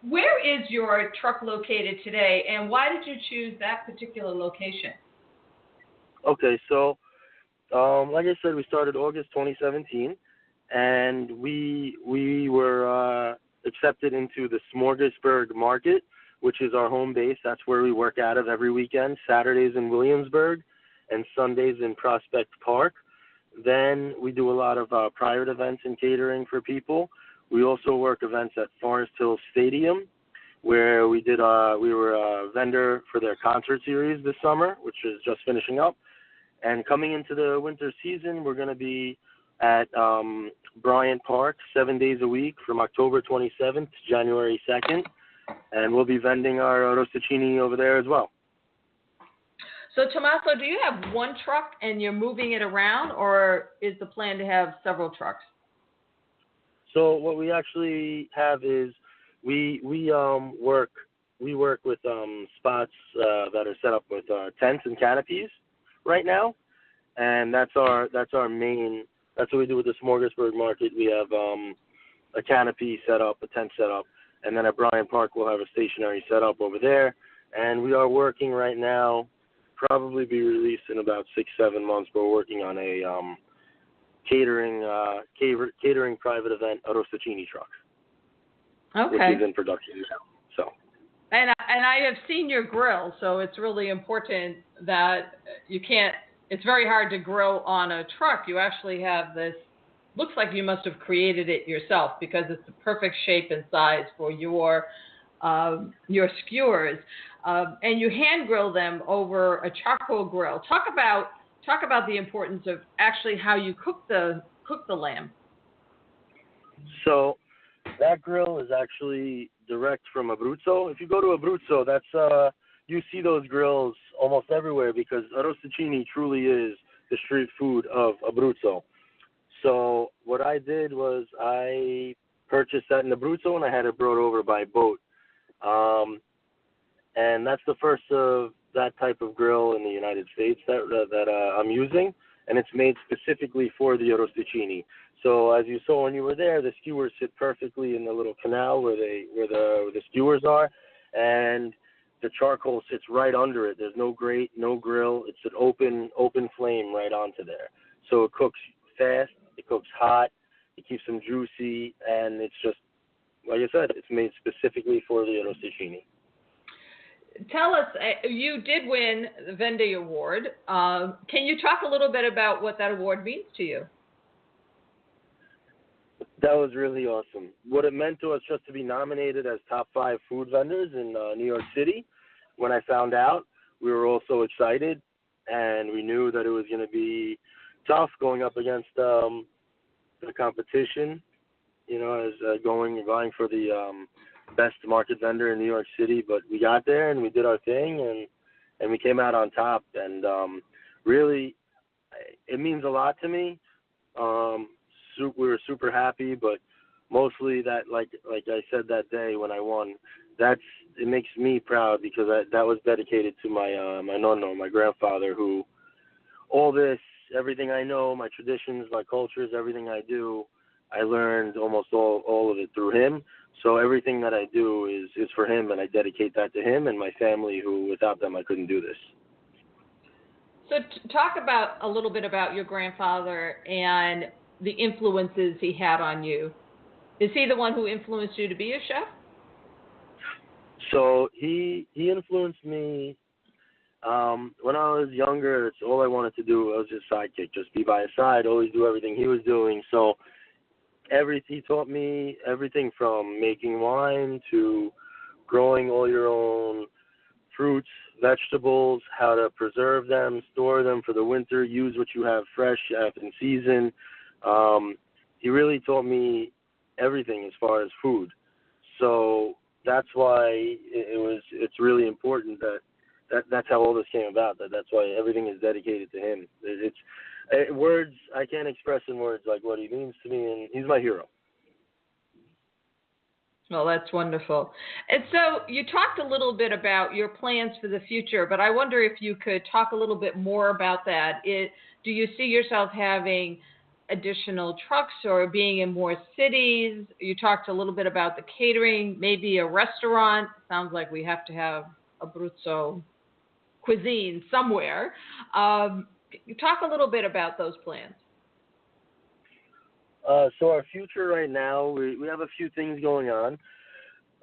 Where is your truck located today, and why did you choose that particular location? Okay, so like I said, we started August 2017, and we were accepted into the Smorgasburg Market, which is our home base. That's where we work out of every weekend, Saturdays in Williamsburg and Sundays in Prospect Park. Then we do a lot of private events and catering for people. We also work events at Forest Hill Stadium, where we were a vendor for their concert series this summer, which is just finishing up. And coming into the winter season, we're going to be at Bryant Park 7 days a week from October 27th to January 2nd. And we'll be vending our rostaccini over there as well. So, Tommaso, do you have one truck and you're moving it around, or is the plan to have several trucks? So what we actually have is we work with spots that are set up with tents and canopies right now, and that's our main. That's what we do with the Smorgasburg Market. We have a canopy set up, a tent set up, and then at Bryant Park we'll have a stationary set up over there. And we are working right now. Probably be released in about 6-7 months, but we're working on a catering private event, a rostaccini truck. Okay. Which is in production now. So. And I have seen your grill, so it's really important that you can't. It's very hard to grill on a truck. You actually have this. Looks like you must have created it yourself because it's the perfect shape and size for your skewers. And you hand grill them over a charcoal grill. Talk about the importance of actually how you cook the lamb. So that grill is actually direct from Abruzzo. If you go to Abruzzo, that's you see those grills almost everywhere because rostaccini truly is the street food of Abruzzo. So what I did was I purchased that in Abruzzo and I had it brought over by boat. And that's the first of that type of grill in the United States that I'm using, and it's made specifically for the rostaccini. So as you saw when you were there, the skewers sit perfectly in the little canal where the skewers are, and the charcoal sits right under it. There's no grate, no grill. It's an open flame right onto there. So it cooks fast, it cooks hot, it keeps them juicy, and it's just, like I said, it's made specifically for the rostaccini. Tell us, you did win the Vending Award. Can you talk a little bit about what that award means to you? That was really awesome. What it meant to us just to be nominated as top 5 food vendors in New York City. When I found out, we were all so excited, and we knew that it was going to be tough going up against the competition, as vying for the best market vendor in New York City. But we got there and we did our thing, and we came out on top. And really, it means a lot to me. We were super happy, but mostly that, like I said that day when I won, it makes me proud because that was dedicated to my nonno, my grandfather, who all this, everything I know, my traditions, my cultures, everything I do, I learned almost all of it through him. So everything that I do is for him, and I dedicate that to him and my family, who without them I couldn't do this. So talk about a little bit about your grandfather and the influences he had on you. Is he the one who influenced you to be a chef? So he influenced me when I was younger. It's all I wanted to do. I was his sidekick, just be by his side, always do everything he was doing. So he taught me everything from making wine to growing all your own fruits, vegetables, how to preserve them, store them for the winter, use what you have fresh in season. He really taught me everything as far as food. So that's why it's really important that's how all this came about. That's why everything is dedicated to him. It's words, I can't express in words like what he means to me, and he's my hero. Well, that's wonderful. And so you talked a little bit about your plans for the future, but I wonder if you could talk a little bit more about that. Do you see yourself having additional trucks or being in more cities? You talked a little bit about the catering, maybe a restaurant. Sounds like we have to have Abruzzo cuisine somewhere. Talk a little bit about those plans. So our future right now, we have a few things going on.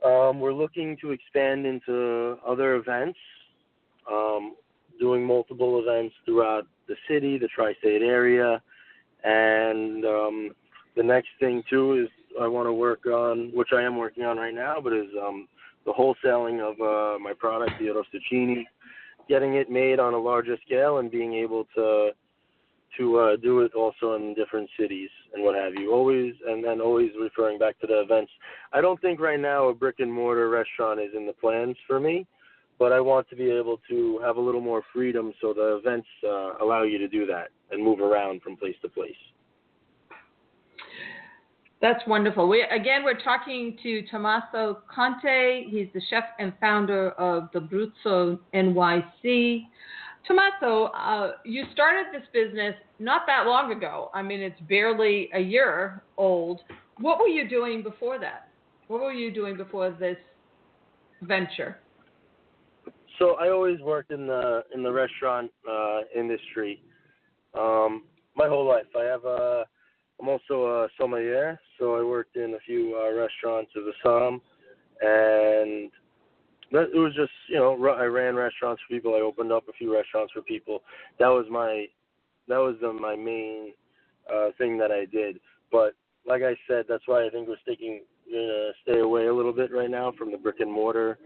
We're looking to expand into other events, doing multiple events throughout the city, the tri-state area, and the next thing too is I want to work on, which I am working on right now, but is the wholesaling of my product, the Arrosticini, getting it made on a larger scale and being able to do it also in different cities and what have you. Always referring back to the events. I don't think right now a brick and mortar restaurant is in the plans for me, but I want to be able to have a little more freedom so the events allow you to do that and move around from place to place. That's wonderful. We're talking to Tommaso Conte. He's the chef and founder of D'Abruzzo NYC. Tommaso, you started this business not that long ago. I mean, it's barely a year old. What were you doing before that? What were you doing before this venture? So I always worked in the restaurant industry my whole life. I'm also a sommelier, so I worked in a few restaurants as a som, and it was just, I ran restaurants for people. I opened up a few restaurants for people. That was my main thing that I did. But like I said, that's why I think we're stay away a little bit right now from the brick and mortar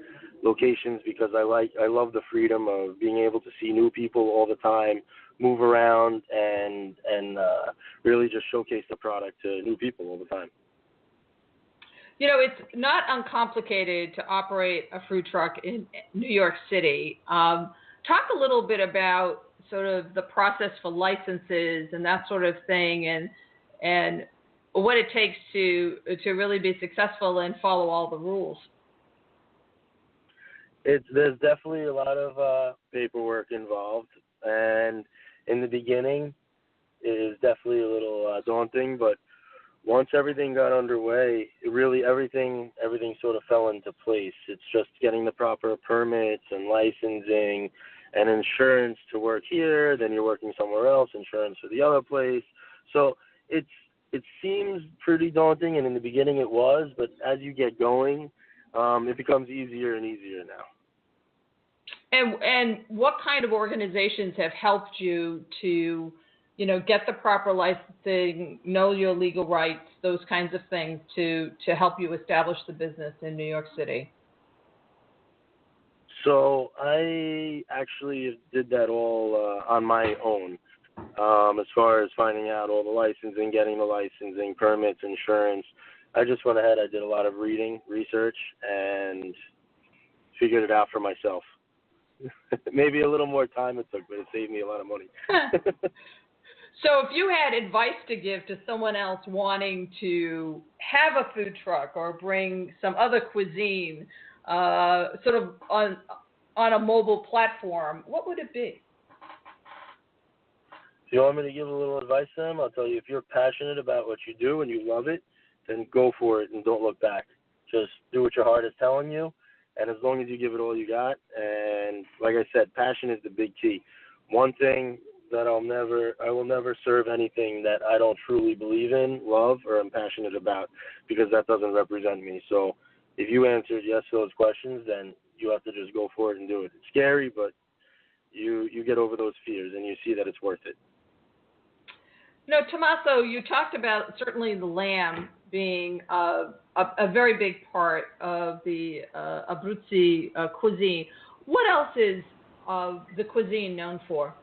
locations, because I love the freedom of being able to see new people all the time, move around, and really just showcase the product to new people all the time. It's not uncomplicated to operate a food truck in New York City. Talk a little bit about sort of the process for licenses and that sort of thing, and what it takes to really be successful and follow all the rules. There's definitely a lot of paperwork involved, and in the beginning, it is definitely a little daunting, but once everything got underway, everything sort of fell into place. It's just getting the proper permits and licensing and insurance to work here, then you're working somewhere else, insurance for the other place. So it seems pretty daunting, and in the beginning it was, but as you get going, it becomes easier and easier now. And what kind of organizations have helped you to, get the proper licensing, know your legal rights, those kinds of things to help you establish the business in New York City? So I actually did that all on my own, as far as finding out all the licensing, getting the licensing, permits, insurance. I just went ahead, I did a lot of research, and figured it out for myself. Maybe a little more time it took, but it saved me a lot of money. So if you had advice to give to someone else wanting to have a food truck or bring some other cuisine sort of on a mobile platform, what would it be? If you want me to give a little advice to them, I'll tell you, if you're passionate about what you do and you love it, then go for it and don't look back. Just do what your heart is telling you, and as long as you give it all you got, and like I said, passion is the big key. One thing that I will never serve anything that I don't truly believe in, love, or am passionate about, because that doesn't represent me. So if you answered yes to those questions, then you have to just go for it and do it. It's scary, but you get over those fears and you see that it's worth it. Tommaso, you talked about certainly the lamb being a very big part of the Abruzzi cuisine. What else is the cuisine known for?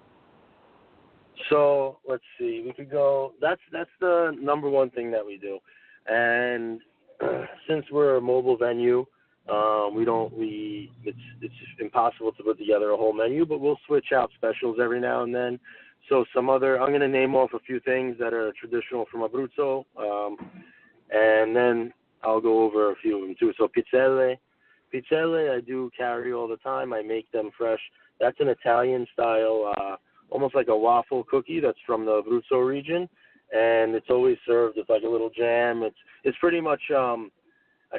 So let's see. We could go. That's the number one thing that we do, and since we're a mobile venue, it's impossible to put together a whole menu. But we'll switch out specials every now and then. So I'm going to name off a few things that are traditional from Abruzzo, and then I'll go over a few of them too. So pizzelle I do carry all the time. I make them fresh. That's an Italian style, almost like a waffle cookie that's from the Abruzzo region, and it's always served with like a little jam. It's pretty much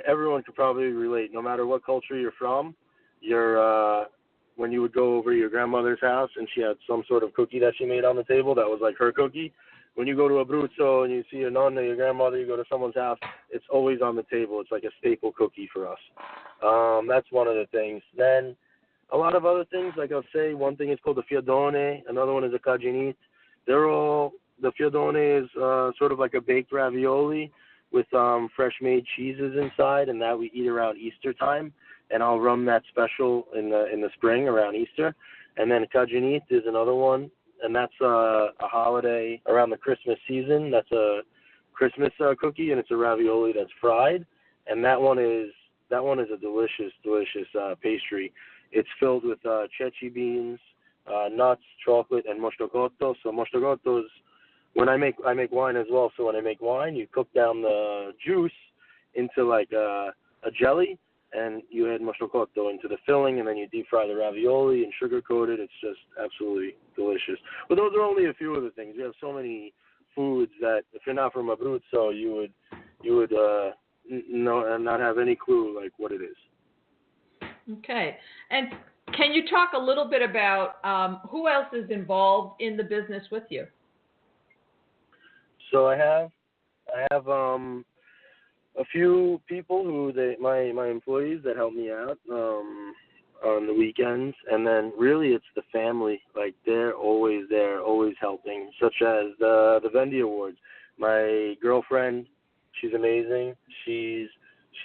everyone could probably relate. No matter what culture you're from, when you would go over to your grandmother's house and she had some sort of cookie that she made on the table that was like her cookie. When you go to Abruzzo and you see your nonna, your grandmother, you go to someone's house, it's always on the table. It's like a staple cookie for us. That's one of the things. Then a lot of other things, like I'll say, one thing is called the fiadone, another one is a caginite. The fiadone is sort of like a baked ravioli with fresh-made cheeses inside, and that we eat around Easter time. And I'll run that special in the spring around Easter. And then caginite is another one, and that's a holiday around the Christmas season. That's a Christmas cookie, and it's a ravioli that's fried. And that one is a delicious pastry. It's filled with ceci beans, nuts, chocolate, and mostrogotto. So mostrogotto is when I make wine as well. So when I make wine, you cook down the juice into like a jelly, and you add mostrogotto into the filling, and then you deep fry the ravioli and sugar coat it. It's just absolutely delicious. But those are only a few of the things. We have so many foods that if you're not from Abruzzo, you would know and not have any clue like what it is. Okay. And can you talk a little bit about who else is involved in the business with you? So I have a few people my employees that help me out on the weekends, and then really it's the family. Like they're always there, always helping. Such as the vending awards. My girlfriend, she's amazing. She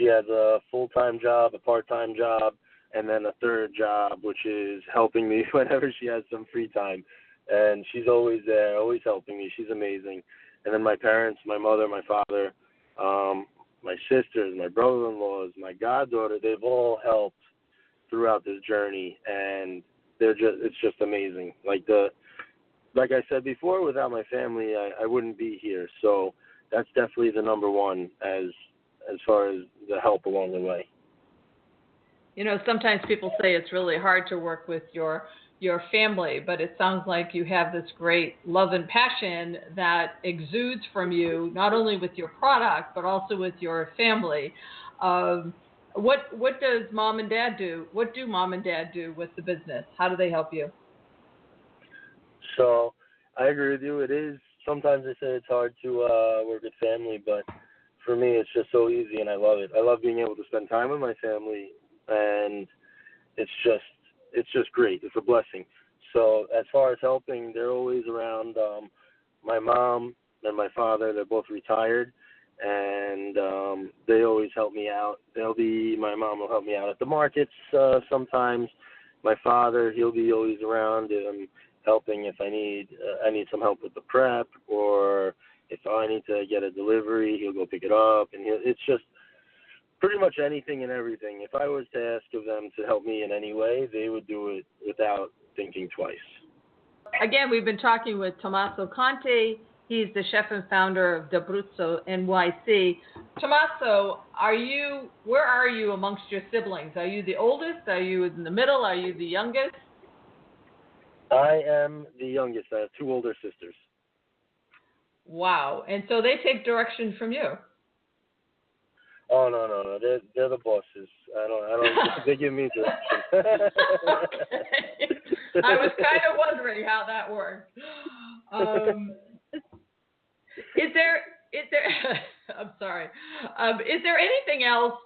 has a full-time job, a part-time job, and then a third job, which is helping me whenever she has some free time. And she's always there, always helping me. She's amazing. And then my parents, my mother, my father, my sisters, my brother-in-laws, my goddaughter, they've all helped throughout this journey, and it's just amazing. Like I said before, without my family, I wouldn't be here. So that's definitely the number one as far as the help along the way. You know, sometimes people say it's really hard to work with your family, but it sounds like you have this great love and passion that exudes from you, not only with your product, but also with your family. What does mom and dad do? What do mom and dad do with the business? How do they help you? So I agree with you. It is, sometimes they say it's hard to work with family, but for me it's just so easy, and I love it. I love being able to spend time with my family, and it's just great. It's a blessing. So as far as helping, they're always around. My mom and my father, they're both retired, and they always help me out. My mom will help me out at the markets sometimes. My father, he'll be always around helping if I need some help with the prep, or if I need to get a delivery, he'll go pick it up, and it's just pretty much anything and everything. If I was to ask of them to help me in any way, they would do it without thinking twice. Again, we've been talking with Tommaso Conte. He's the chef and founder of D'Abruzzo NYC. Tommaso, where are you amongst your siblings? Are you the oldest? Are you in the middle? Are you the youngest? I am the youngest. I have two older sisters. Wow. And so they take direction from you. Oh, no. They're the bosses. I don't. They give me direction. Okay. I was kind of wondering how that worked. Is there? I'm sorry. Is there anything else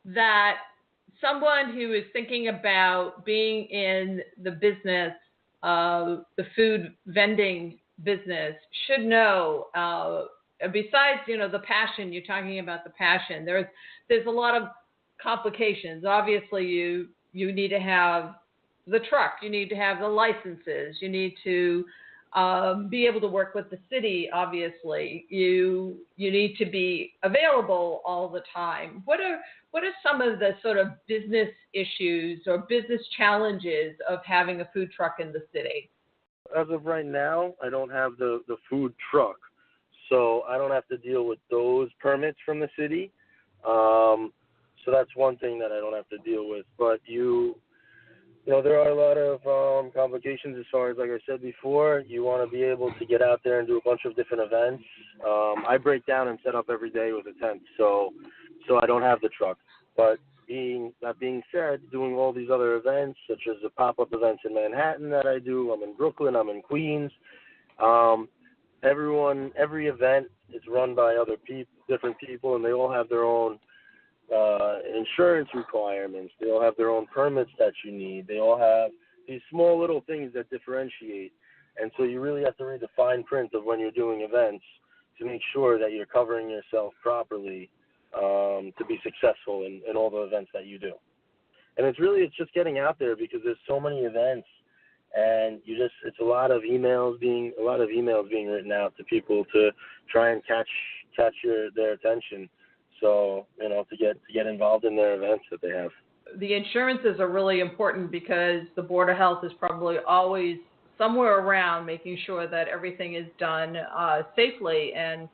that someone who is thinking about being in the business, the food vending business, should know? Besides, the passion, you're talking about the passion, there's a lot of complications. Obviously, you need to have the truck, you need to have the licenses, you need to be able to work with the city, obviously. You need to be available all the time. What are some of the sort of business issues or business challenges of having a food truck in the city? As of right now, I don't have the food truck, so I don't have to deal with those permits from the city. So that's one thing that I don't have to deal with. But there are a lot of complications as far as, like I said before, you want to be able to get out there and do a bunch of different events. I break down and set up every day with a tent, so I don't have the truck. But that being said, doing all these other events, such as the pop-up events in Manhattan that I do, I'm in Brooklyn, I'm in Queens. Every event is run by different people, and they all have their own insurance requirements. They all have their own permits that you need. They all have these small little things that differentiate. And so you really have to read the fine print of when you're doing events to make sure that you're covering yourself properly to be successful in all the events that you do. And it's just getting out there, because there's so many events, and it's a lot of emails being written out to people to try and catch their attention. So, to get involved in their events that they have. The insurances are really important, because the Board of Health is probably always somewhere around making sure that everything is done safely, and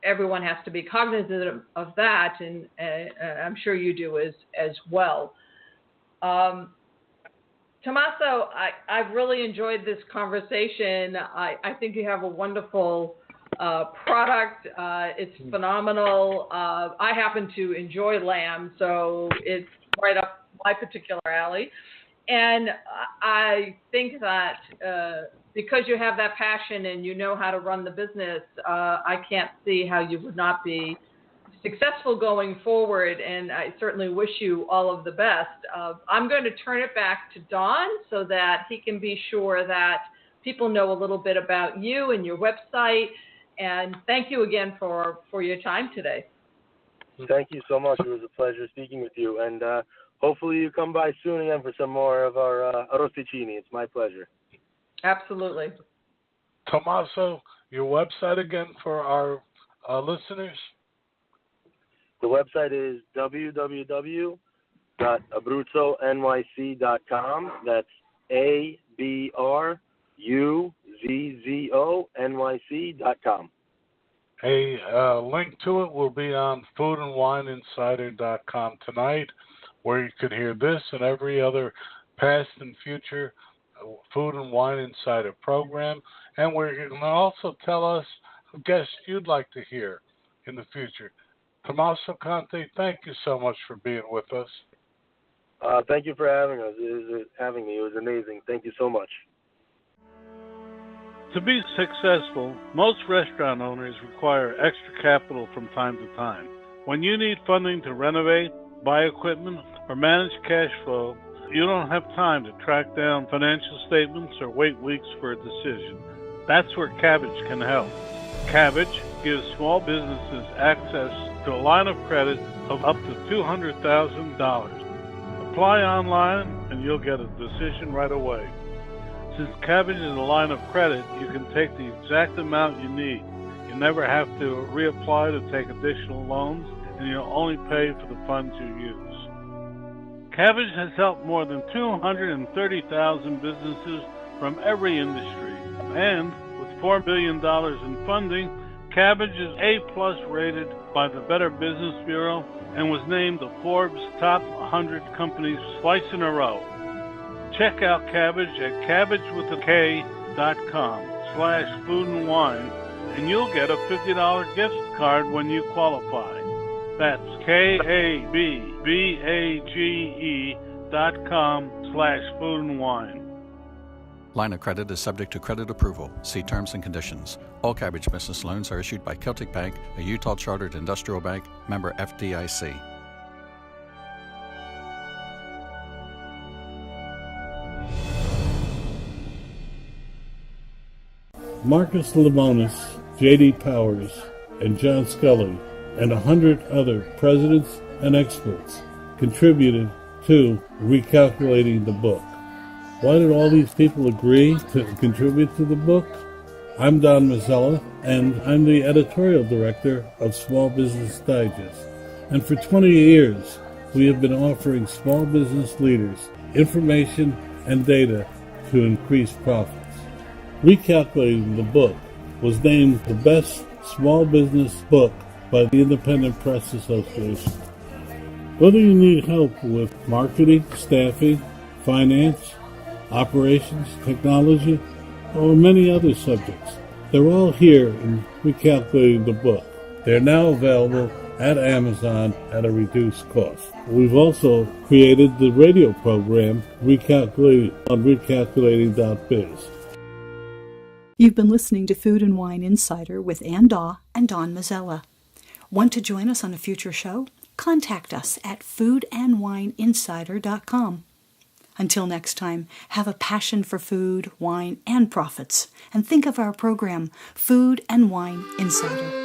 everyone has to be cognizant of that, and I'm sure you do as well. Tommaso, I've really enjoyed this conversation. I think you have a wonderful product. It's phenomenal. I happen to enjoy lamb, so it's right up my particular alley. And I think that because you have that passion and you know how to run the business, I can't see how you would not be successful going forward, and I certainly wish you all of the best. I'm going to turn it back to Don so that he can be sure that people know a little bit about you and your website. And thank you again for your time today. Thank you so much. It was a pleasure speaking with you. And hopefully you come by soon again for some more of our arrosticini. It's my pleasure. Absolutely. Tommaso, your website again for our listeners? The website is www.abruzzonyc.com. That's ABRUZZONYC.com. A link to it will be on foodandwineinsider.com tonight, where you could hear this and every other past and future Food and Wine Insider program, and where you can also tell us guests you'd like to hear in the future. Tommaso Conte, thank you so much for being with us. Thank you for having us. Having me. It was amazing. Thank you so much. To be successful, most restaurant owners require extra capital from time to time. When you need funding to renovate, buy equipment, or manage cash flow, you don't have time to track down financial statements or wait weeks for a decision. That's where Cabbage can help. Cabbage gives small businesses access to a line of credit of up to $200,000. Apply online and you'll get a decision right away. Since Cabbage is a line of credit, you can take the exact amount you need. You never have to reapply to take additional loans, and you'll only pay for the funds you use. Cabbage has helped more than 230,000 businesses from every industry, and with $4 billion in funding, Cabbage is A+ rated by the Better Business Bureau and was named the Forbes Top 100 Companies twice in a row. Check out Cabbage at cabbageWithAK.com/foodandwine, and you'll get a $50 gift card when you qualify. That's KABBAGE.com/foodandwine. Line of credit is subject to credit approval. See terms and conditions. All Cabbage business loans are issued by Celtic Bank, a Utah chartered industrial bank, member FDIC. Marcus Lemonis, J.D. Powers, and John Scully, and 100 other presidents and experts contributed to recalculating the book. Why did all these people agree to contribute to the book? I'm Don Mazzella, and I'm the editorial director of Small Business Digest. And for 20 years, we have been offering small business leaders information and data to increase profits. Recalculating the book was named the best small business book by the Independent Press Association. Whether you need help with marketing, staffing, finance, operations, technology, or many other subjects. They're all here in Recalculating the Book. They're now available at Amazon at a reduced cost. We've also created the radio program Recalculating on recalculating.biz. You've been listening to Food and Wine Insider with Ann Daw and Don Mazzella. Want to join us on a future show? Contact us at foodandwineinsider.com. Until next time, have a passion for food, wine, and profits, and think of our program, Food and Wine Insider.